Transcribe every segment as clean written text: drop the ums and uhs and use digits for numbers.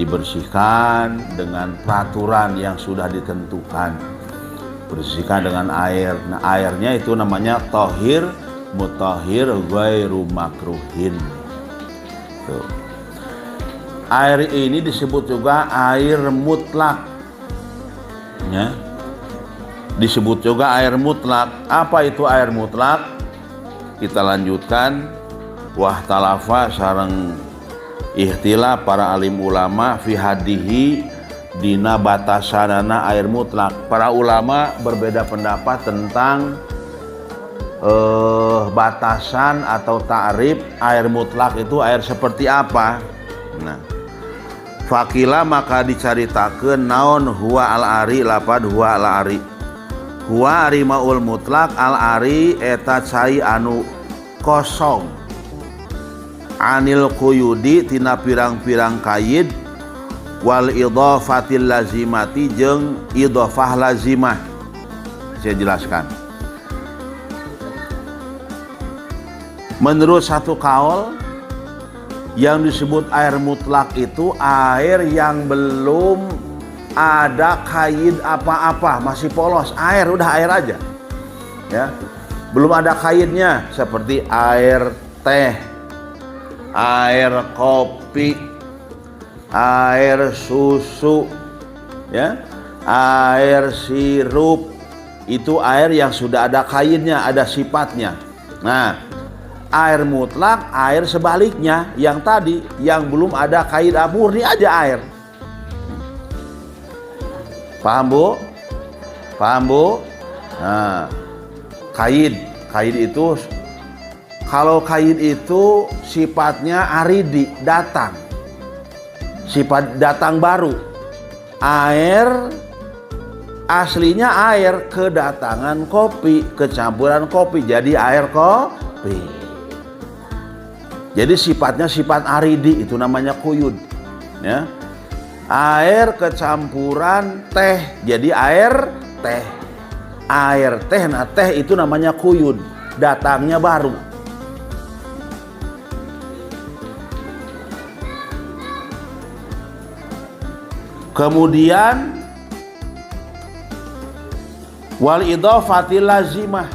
dibersihkan dengan peraturan yang sudah ditentukan. Bersihkan dengan air. Nah, airnya itu namanya tahir, mutahhir, ghairu makruhin. Tuh. Air ini disebut juga air mutlak. Ya. Disebut juga air mutlak. Apa itu air mutlak? Kita lanjutkan. Wahtalafa sareng ikhtilaf para alim ulama fi hadihi dina batasanana air mutlak. Para ulama berbeda pendapat tentang batasan atau ta'rif air mutlak itu air seperti apa. Nah, fakila maka dicaritakeun naon huwa al-ari lapad huwa al-ari. Huwa ari maul mutlak al-ari eta cai anu kosong anil quyudi tina pirang-pirang kaid wal idhafatil lazimati jeung idhafah lazimah. Saya jelaskan. Menurut satu kaul yang disebut air mutlak itu air yang belum ada kaid apa-apa, masih polos, air, udah air aja. Ya. Belum ada kaidnya seperti air teh, air kopi, air susu, ya, air sirup, itu air yang sudah ada kaidnya, ada sifatnya. Nah, air mutlak, air sebaliknya, yang tadi, yang belum ada kaid murni aja air. Paham bu? Paham bu? Nah, kaid itu, kalau kaid itu sifatnya aridi, datang. Sifat datang baru. Air aslinya air, kedatangan kopi, kecampuran kopi jadi air kopi. Jadi sifatnya sifat aridi, itu namanya quyud. Ya. Air kecampuran teh jadi air teh. Air teh, nah teh itu namanya quyud, datangnya baru. Kemudian wal idhafatil lazimah.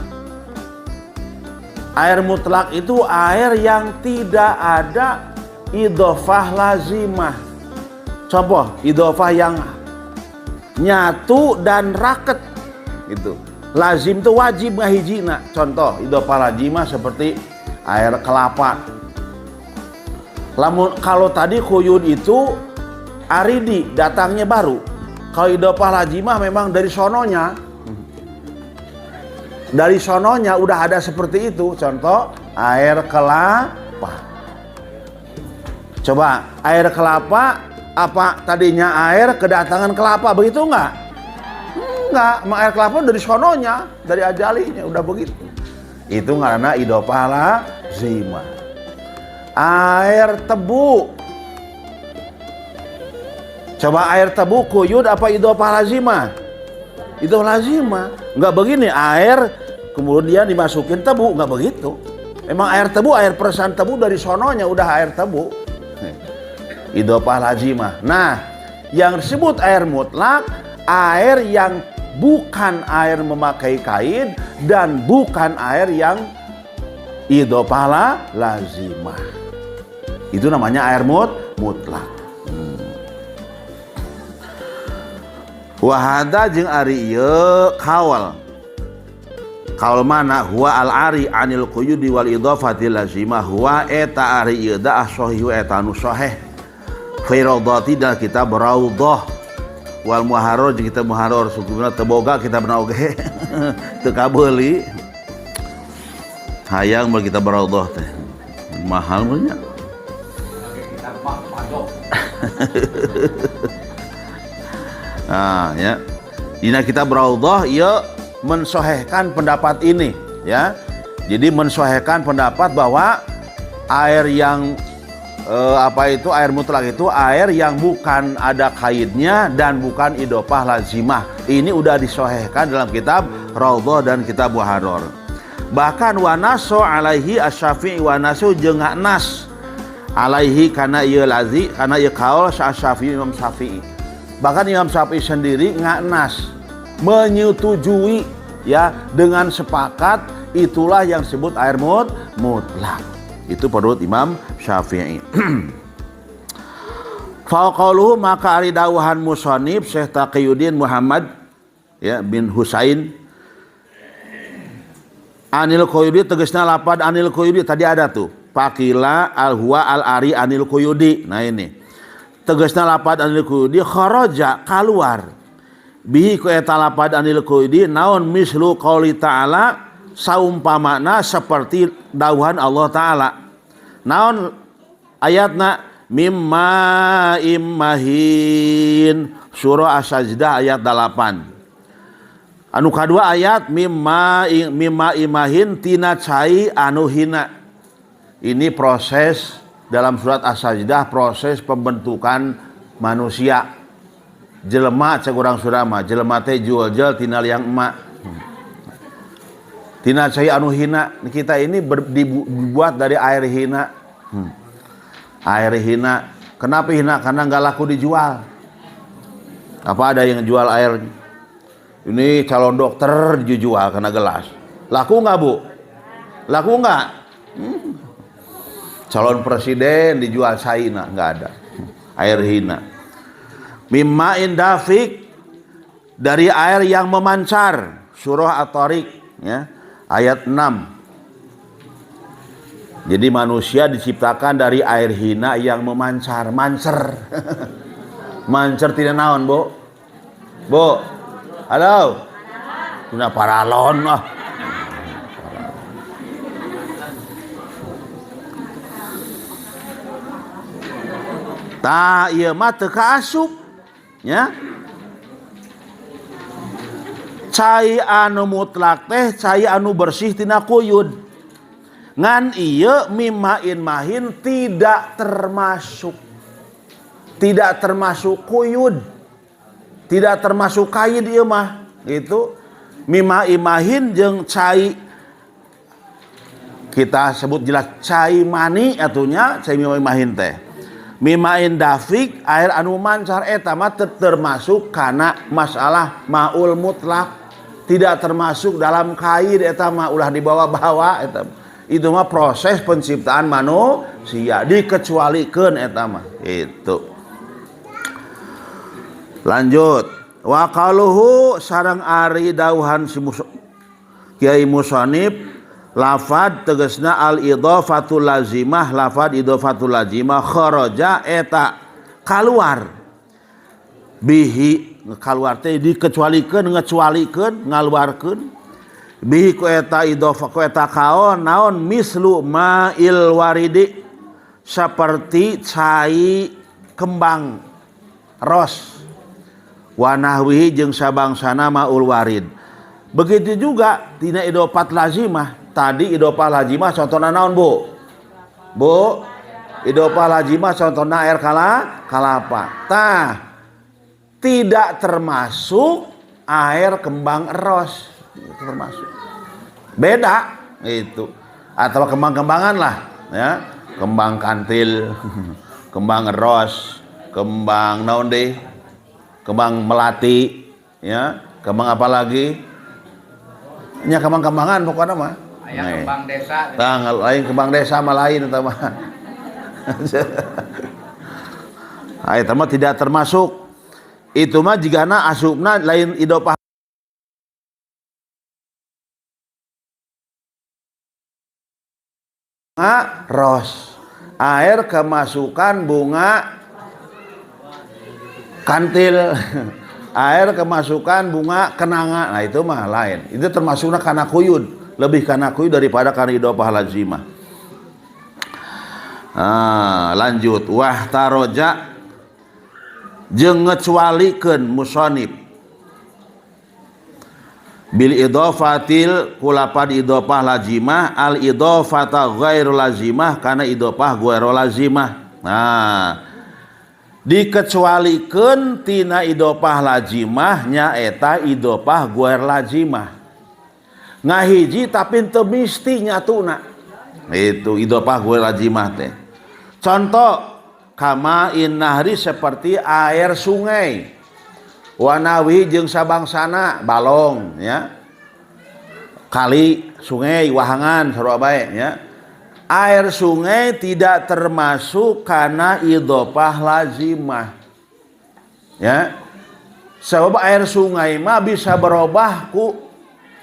Air mutlak itu air yang tidak ada idhofah lazimah. Contoh, idhofah yang nyatu dan raket gitu. Lazim itu wajib ngahijina. Contoh, idhofah lazimah seperti air kelapa. Kalau tadi quyud itu aridi, datangnya baru. Kalau idhofah lazimah memang dari sononya. Dari sononya udah ada seperti itu. Contoh air kelapa. Coba air kelapa, apa tadinya air kedatangan kelapa, begitu enggak? Enggak, air kelapa dari sononya, dari ajalinya udah begitu. Itu karena idhofah lazimah. Air tebu. Coba air tebu quyud apa idhofah lazimah? Itu lazimah. Enggak begini air kemudian dimasukin tebu, enggak begitu. Emang air tebu, air peresan tebu dari sononya udah air tebu. Idhofah lazimah. Nah, yang disebut air mutlak, air yang bukan air memakai kaid dan bukan air yang idhofah lazimah. Itu namanya air mutlak. Wahada jeung ari ieu kaul. Kaul mana huwa al-ari anil quyudi wal idhafati lazimah huwa eta ari ieu da as-sahih eta anu sahih. Fi raudhati dan kitab Raudhah wal muharrar jeung kitab muharrar sukunya teu boga kitab oge teu kabeuli. Hayang mah kitab Raudhah teh. Mahal mah nya. Kitab pajok. Nah, ya. Dina kitab Raudhah ia mensohehkan pendapat ini, ya. Jadi mensohehkan pendapat bahwa air yang air mutlak itu air yang bukan ada kaidnya dan bukan idhofah lazimah. Ini udah disohehkan dalam kitab Raudhah dan kitab Muharrar. Bahkan wanaso alaihi asy-Syafi'i wa nasu jeung nas alaihi kana ieu lazi kana ieu kaul Syafi'i Imam Syafi'i. Bahkan Imam Syafi'i sendiri ngaknas menyetujui ya dengan sepakat itulah yang disebut air mutlak. Itu menurut Imam Syafi'i. Faqaluhu maka ari dawuhan musannif Syekh Taqiyuddin Muhammad ya bin Husain Anil Quyudi tegasna lapad Anil Quyudi tadi ada tuh Pakila al huwa al ari Anil Quyudi. Nah ini tegasna lapad Anil Quyudi kharaja keluar bihi ku eta lapad Anil Quyudi naon mislu qauli ta'ala saumpamana seperti dawuhan Allah taala. Naon ayatna mimma immahin surah As-Sajdah ayat 8. Anu kadua ayat mimma imahin tina cai anu hina. Ini proses dalam surat As-Sajdah, proses pembentukan manusia. Jelema cek urang surama, jelema teh jual-jual tina liang emak. Tina cai anu hina, kita ini dibuat dari air hina. Air hina, kenapa hina? Karena nggak laku dijual. Apa ada yang jual air? Ini calon dokter dijual karena gelas. Laku nggak bu? Laku nggak? Calon presiden dijual saina nggak ada. Air hina. Mimmain dafik dari air yang memancar. Surah At-Tariq ya, ayat 6. Jadi manusia diciptakan dari air hina yang memancar, mancer. Mancer tidak naon, Bu? Bu. Halo. Tuna paralon ah. Ta ieu mah teu kaasup nya. Cai anu mutlak teh cai anu bersih tina kuyud. Ngan iya mimain mahin tidak termasuk kuyud, tidak termasuk kaid ieu mah gitu. Mima imahin jeung cai kita sebut jelas cai mani atunya cai mima imahin teh. Mimain dafik air anu mancar eta mah termasuk kana masalah maul mutlak, tidak termasuk dalam kaid eta mah ulah dibawa-bawa eta. Itu mah proses penciptaan manusia dikecualikeun eta mah itu. Lanjut wa qaluhu sareng ari dawuhan si Kiai Musannif lafad tegasna al idhafatul lazimah lafad idhafatul lazimah kharaja eta kaluar bihi kaluar teh dikecualikeun ngecualikeun ngaluarkeun bihi ku eta idhofah ku eta kaon naon mislu ma'il waridi seperti cai kembang ros wa nahwihi jeung sabangsana ma'ul warid. Begitu juga tina idofat lazimah. Tadi idofah lazimah contohna naon Bu? Bu, idofah lazimah contohna air kalapa. Tah tidak termasuk air kembang ros. Termasuk beda itu atau kembang-kembangan lah ya, kembang kantil, kembang ros, kembang naon deh, kembang melati ya, kembang apa lagi nya kembang-kembangan pokoknya mah aya kembang desa lain kembang desa mah lain eta mah eta mah tidak termasuk itu mah jigana asupna lain idopah ros air kemasukan bunga kantil air kemasukan bunga kenanga nah itu mah lain itu termasuknya karena kuyud lebih karena kuyud daripada karena idopah lazimah. Lanjut wah taroja jeung ngecualikeun musannif bil idofatil kulapad idopah lazimah al idofata ghairu lazimah karena idopah ghairu lazimah. Nah dikecualikeun tina idopah lazimah nya eta idopah ghairu lazimah ngahiji tapi teu misti nyatuna itu idopah ghairu lazimah teh Contoh kama innahri seperti air sungai, wanawi jeung sabangsana balong ya, kali sungai wahangan sarua bae ya. Air sungai tidak termasuk karena idhofah lazimah ya, sebab air sungai mah bisa berubah ku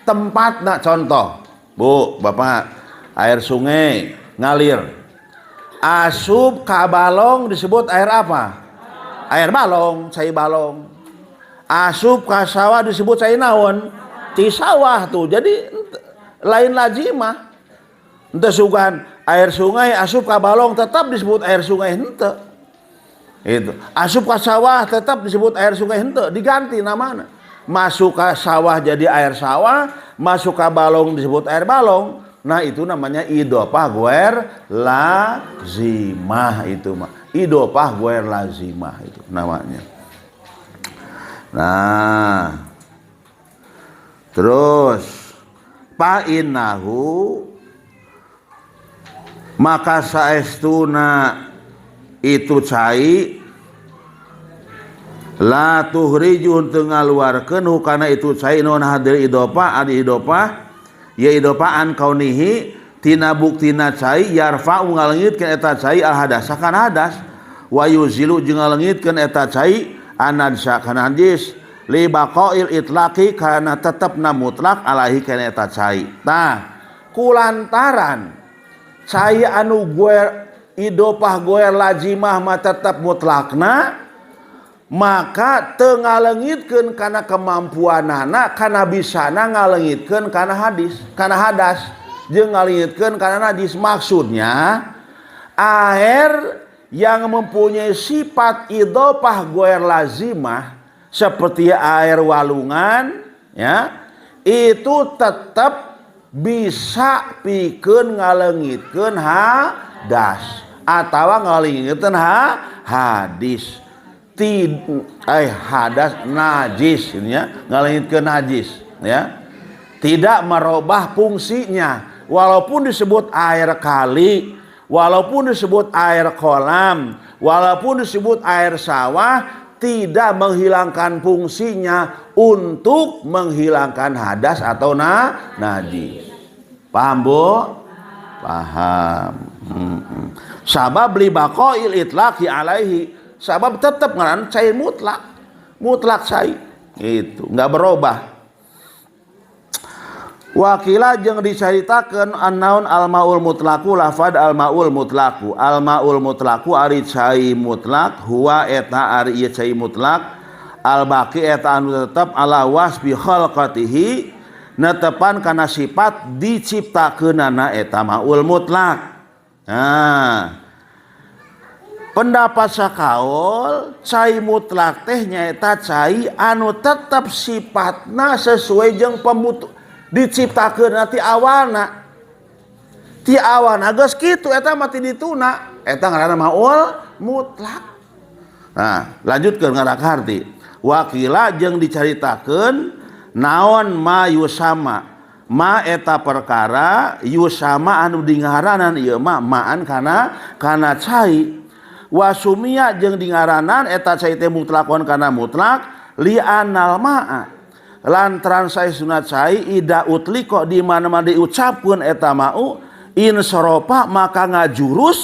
tempatna. Contoh Bu Bapak, air sungai ngalir asup ka balong disebut air apa? Air balong, cai balong. Asup ka sawah disebut cai naon? Ti sawah tuh. Jadi lain lazimah. Ente sugan air sungai asup ka balong tetap disebut air sungai henteu. Itu. Asup ka sawah tetap disebut air sungai henteu, diganti namanya. Masuk ka sawah jadi air sawah, masuk ka balong disebut air balong. Nah itu namanya idhofah ghair lazimah, itu mah idhofah ghair lazimah itu namanya. Nah terus fa innahu maka saestuna itu cai la tuhrijun teu ngaluarkeun hukana itu cai non hadir idhofah adi idhofah ya idhofaan kaunihi tina buktina cai yarfa'u ngalengitkeun eta cai al hadasa kana hadas wa yuzilu jeung ngalengitkeun eta cai anadsa kana najis li baqail itlaqi kana tetepna mutlak alaihi kana eta cai. Tah kulantaran cai anu ghair idhofah ghair lazimah mah tetep mutlakna, maka teu ngalengitkeun kana kemampuanana kana bisana ngalengitkeun kana hadis kana hadas jeung ngalengitkeun kana najis. Maksudnya air yang mempunyai sifat idhofah ghair lazimah seperti air walungan ya, itu tetap bisa pikeun ngalengitkeun hadas atawa ngalengitkeun hadis. Hadas najis ya, ngalengitkeun najis ya, tidak merubah fungsinya walaupun disebut air kali, walaupun disebut air kolam, walaupun disebut air sawah, tidak menghilangkan fungsinya untuk menghilangkan hadas atau najis. Paham Bu? Paham. Sabab li baqail itlaqi alaihi, sabab tetap ngaran cai mutlak cai itu nggak berubah. Wakila jeung dicaritakeun annaun al-maul mutlaqu lafad al-maul mutlaqu ari cai mutlak huwa eta ari ieu cai mutlak al-baqi eta anu tetep ala wasbi khalqatihi netepan kana sifat diciptakeunana eta maul mutlak. Nah pendapat sakaul cai mutlak teh nyaeta cai anu tetap sifatna sesuai jeung diciptakeun ti awalna. Ti awalna geus kitu eta mah ti dituna, eta ngaranna maul mutlak. Nah, lanjutkeun ngarak harti. Wakila jeung dicaritakeun naon ma yusama. Ma eta perkara yusama anu dingaranan ieu mah maan kana cai. Wasumia jeung dingaranan eta cai teh mutlakon kana mutlak li anal ma'a lantaran saestuna cai ida utliko di mana-mana diucapkeun eta ma'u insoropa maka ngajurus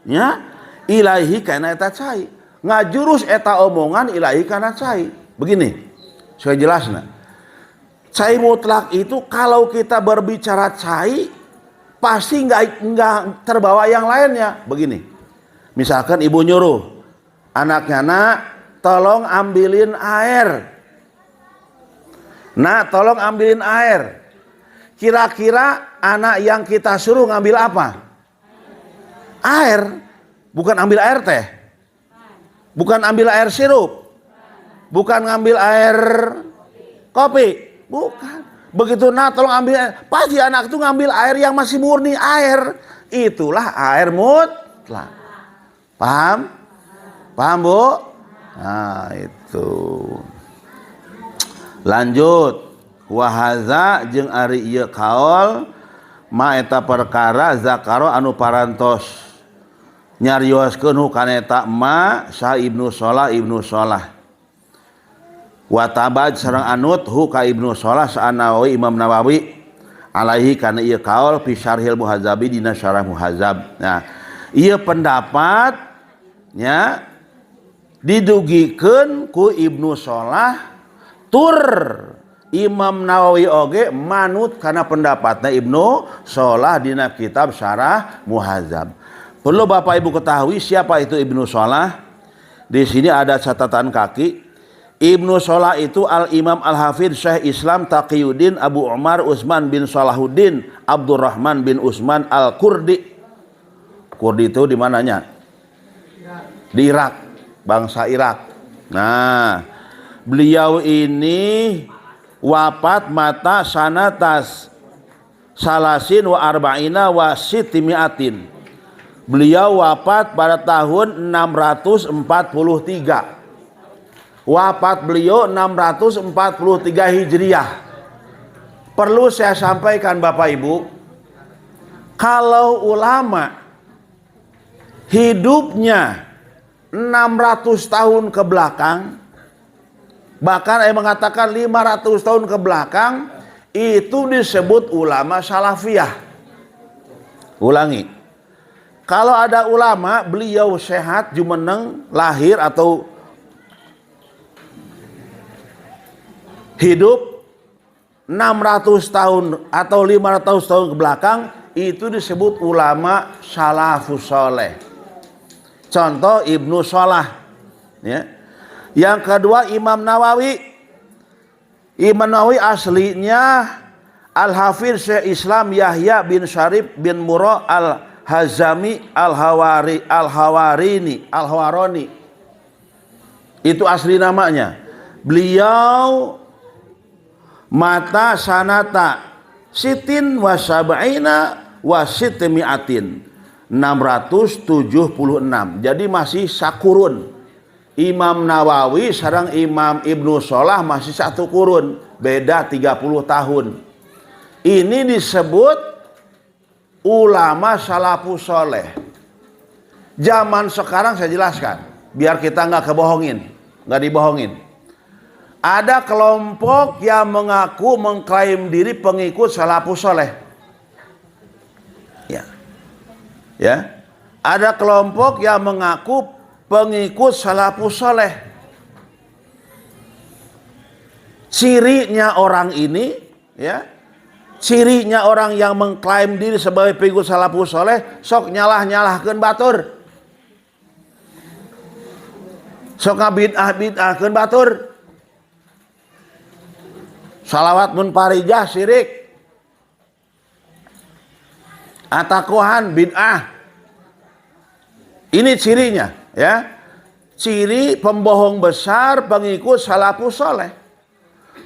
nya ilahi kana eta cai, ngajurus eta omongan ilahi kana cai. Begini saya jelasna, cai mutlak itu kalau kita berbicara cai pasti enggak terbawa yang lainnya. Begini, misalkan ibu nyuruh anaknya, nak tolong ambilin air. Nah, tolong ambilin air. Kira-kira anak yang kita suruh ngambil apa? Air. Bukan ambil air teh. Bukan ambil air sirup. Bukan ngambil air kopi. Bukan. Begitu nah tolong ambil air. Pasti anak itu ngambil air yang masih murni air. Itulah air mutlak. Paham? Paham Bu? Nah itu. Lanjut, wahaza jeung ari ieu kaul ma eta perkara zakaro anu parantos nyarioskeun hukana eta ma sa Ibnu Shalah wa tabaj sareng anut hu ka Ibnu Shalah sa Nawawi Imam Nawawi alaihi kana ieu kaul fi syarhil muhadzabi dina syarah muhadzab. Nah ieu pendapat nya didugikeun ku Ibnu Shalah tur Imam Nawawi oge manut kana pendapatna Ibnu Shalah dina kitab syarah muhadzab. Perlu Bapak Ibu ketahui siapa itu Ibnu Shalah. Di sini ada catatan kaki. Ibnu Shalah itu Al-Imam Al-Hafidz Syekh Islam Taqiyuddin Abu Umar Utsman bin Salahuddin Abdurrahman bin Utsman Al-Kurdi. Kurdi itu di mananya? Di Irak, bangsa Irak. Nah, beliau ini wafat mata sanatas salasin wa arba'ina wa sitimiatin. Beliau wafat pada tahun 643. Wafat beliau 643 Hijriah. Perlu saya sampaikan Bapak Ibu, kalau ulama hidupnya 600 tahun ke belakang, bahkan saya mengatakan 500 tahun ke belakang, itu disebut ulama salafiyah. Ulangi, kalau ada ulama beliau sehat jumeneng lahir atau hidup 600 tahun atau 500 tahun ke belakang, itu disebut ulama salafus saleh. Contoh Ibnu Shalah, ya. Yang kedua Imam Nawawi. Imam Nawawi aslinya Al-Hafidz Syekh Islam Yahya bin Syarif bin Murrah Al-Hazami Al-Hawarani. Itu asli namanya. Beliau mata sanata sitin wa sab'ina wa sitmi'atin 676. Jadi masih sakurun. Imam Nawawi sareng Imam Ibnu Shalah masih satu kurun, beda 30 tahun. Ini disebut ulama salafus saleh. Zaman sekarang saya jelaskan, biar kita nggak dibohongin. Ada kelompok yang mengaku mengklaim diri pengikut salafus saleh. Ya. Ada kelompok yang mengaku pengikut salafus saleh. Cirinya orang ini, ya, cirinya orang yang mengklaim diri sebagai pengikut salafus saleh, sok nyalahkeun batur, sok ngabid'ah-bid'ahkeun batur, salawat munfarijah syirik, ataquhan bid'ah. Ini cirinya, ya. Ciri pembohong besar pengikut salafus saleh.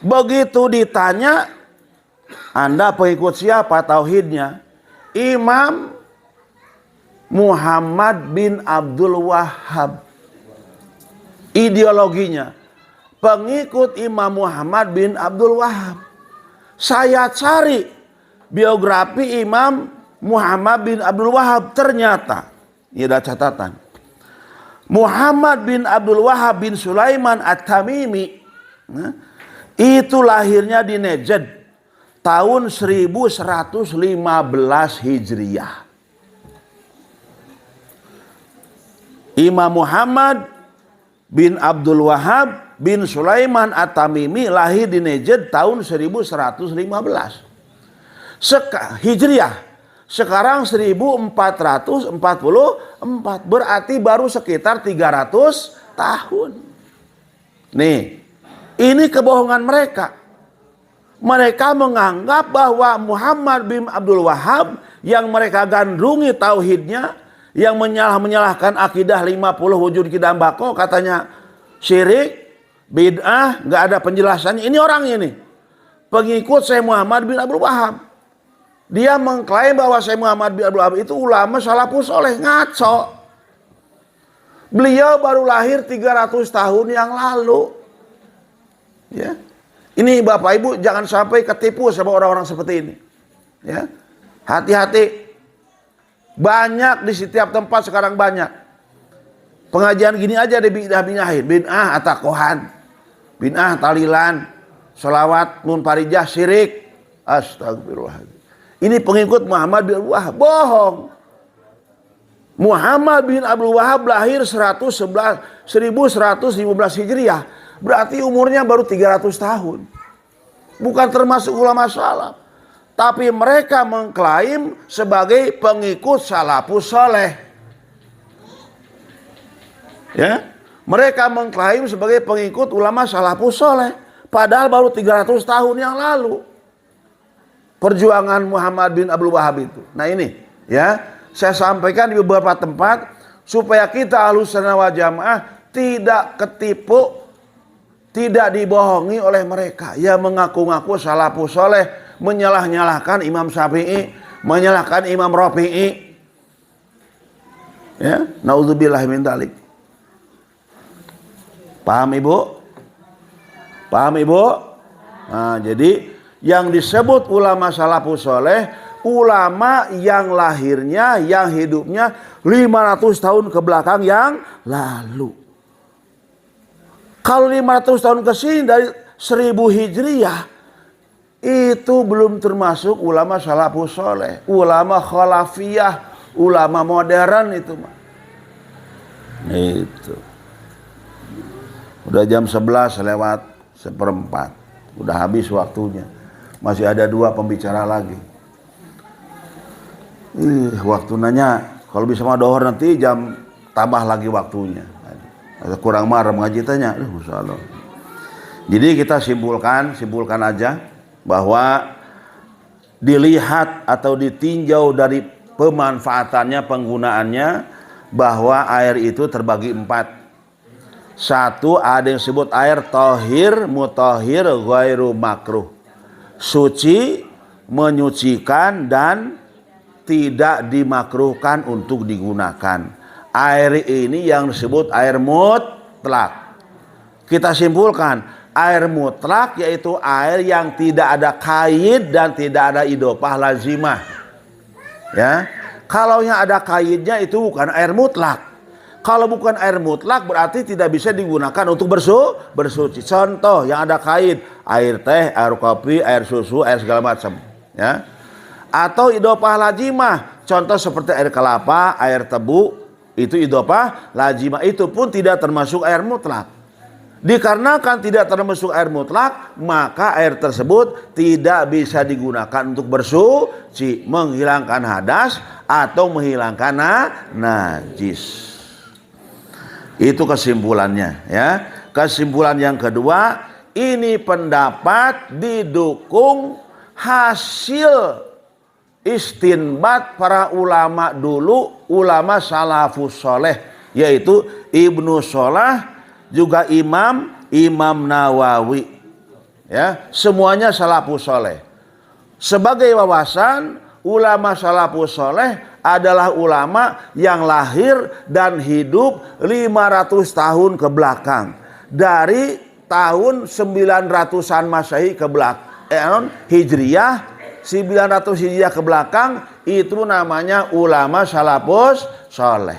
Begitu ditanya, Anda pengikut siapa tauhidnya? Imam Muhammad bin Abdul Wahhab. Ideologinya pengikut Imam Muhammad bin Abdul Wahhab. Saya cari biografi Imam Muhammad bin Abdul Wahhab, ternyata ini ada catatan. Muhammad bin Abdul Wahhab bin Sulaiman At-Tamimi, itu lahirnya di Najd tahun 1115 Hijriah. Imam Muhammad bin Abdul Wahhab bin Sulaiman At-Tamimi lahir di Najd tahun 1115 Hijriah. Sekarang 1444, berarti baru sekitar 300 tahun. Nih, ini kebohongan mereka. Mereka menganggap bahwa Muhammad bin Abdul Wahhab yang mereka gandrungi tauhidnya, yang menyalahkan akidah 50 wujud kidam bako, katanya syirik, bid'ah, nggak ada penjelasannya. Ini orang ini pengikut Syekh Muhammad bin Abdul Wahhab. Dia mengklaim bahwa Syekh Muhammad bin Abdul Wahhab itu ulama salafus saleh. Ngaco. Beliau baru lahir 300 tahun yang lalu. Ya. Ini Bapak Ibu jangan sampai ketipu sama orang-orang seperti ini. Ya. Hati-hati. Banyak di setiap tempat sekarang banyak. Pengajian gini aja dibinah-binahin. Bid'ah atakohan, bid'ah talilan, sholawat munfarijah, syirik. Astagfirullahaladzim. Ini pengikut Muhammad bin Abdul Wahab. Bohong. Muhammad bin Abdul Wahab lahir 1115 Hijriah. Berarti umurnya baru 300 tahun. Bukan termasuk ulama salaf. Tapi mereka mengklaim sebagai pengikut salafus soleh. Ya, mereka mengklaim sebagai pengikut ulama salafus soleh. Padahal baru 300 tahun yang lalu. Perjuangan Muhammad bin Abdul Wahab itu. Nah ini ya, saya sampaikan di beberapa tempat supaya kita Ahlussunnah wal Jamaah tidak ketipu, tidak dibohongi oleh mereka yang mengaku-ngaku salafus soleh, menyalah-nyalahkan Imam Syafi'i, menyalahkan Imam Rafi'i. Ya, naudzubillah min dzalik. Paham Ibu? Paham Ibu? Nah, jadi yang disebut ulama salafus soleh, ulama yang lahirnya, yang hidupnya 500 tahun ke belakang yang lalu. Kalau 500 tahun ke sini dari 1000 Hijriah, itu belum termasuk ulama salafus soleh. Ulama khalafiyah, ulama modern itu mah. Itu. Udah jam 11 lewat 1/4. Udah habis waktunya. Masih ada 2 pembicara lagi. Waktu nanya, kalau bisa mah dohor nanti jam tambah lagi waktunya. Kurang marah mengaji tanya. Masya Allah. Jadi kita simpulkan aja bahwa dilihat atau ditinjau dari pemanfaatannya, penggunaannya, bahwa air itu terbagi 4. 1, ada yang disebut air tohir, mutahhir, ghairu makruh. Suci, menyucikan, dan tidak dimakruhkan untuk digunakan. Air ini yang disebut air mutlak. Kita simpulkan, air mutlak yaitu air yang tidak ada kaid dan tidak ada idopah lazimah. Ya, kalau yang ada kaidnya itu bukan air mutlak. Kalau bukan air mutlak berarti tidak bisa digunakan untuk bersuci. Contoh yang ada kaid, air teh, air kopi, air susu, air segala macam. Ya. Atau idopah lazimah, contoh seperti air kelapa, air tebu, itu idopah lazimah, itu pun tidak termasuk air mutlak. Dikarenakan tidak termasuk air mutlak, maka air tersebut tidak bisa digunakan untuk bersuci, menghilangkan hadas atau menghilangkan najis. Itu kesimpulannya ya. Kesimpulan yang kedua, ini pendapat didukung hasil istinbat para ulama dulu, ulama salafus soleh, yaitu Ibnu Shalah, juga Imam Nawawi. Ya, semuanya salafus soleh. Sebagai wawasan, ulama salafus soleh adalah ulama yang lahir dan hidup 500 tahun ke belakang. Dari tahun 900-an Masehi ke belakang, Hijriah, 900 Hijriah ke belakang, itu namanya ulama salafus soleh.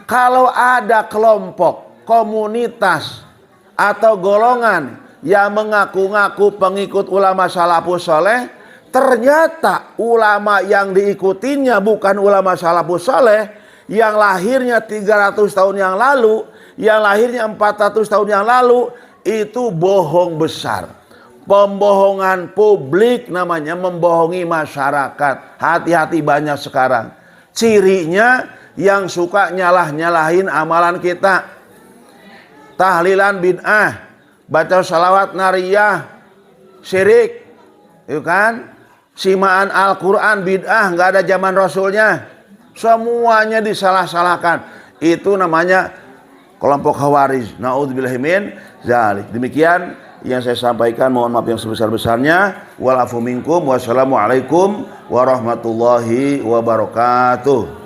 Kalau ada kelompok, komunitas, atau golongan yang mengaku-ngaku pengikut ulama salafus soleh, ternyata ulama yang diikutinya bukan ulama salafus saleh, yang lahirnya 300 tahun yang lalu, yang lahirnya 400 tahun yang lalu, itu bohong besar. Pembohongan publik namanya, membohongi masyarakat. Hati-hati banyak sekarang. Cirinya yang suka nyalah-nyalahin amalan kita. Tahlilan bid'ah, baca salawat nariyah, syirik, itu kan? Simaan Al-Quran bid'ah, nggak ada zaman Rasulnya, semuanya disalah-salahkan. Itu namanya kelompok Khawarij. Naudzubillahi min dzalik. Demikian yang saya sampaikan, mohon maaf yang sebesar-besarnya. Wal afu minkum, wassalamualaikum warahmatullahi wabarakatuh.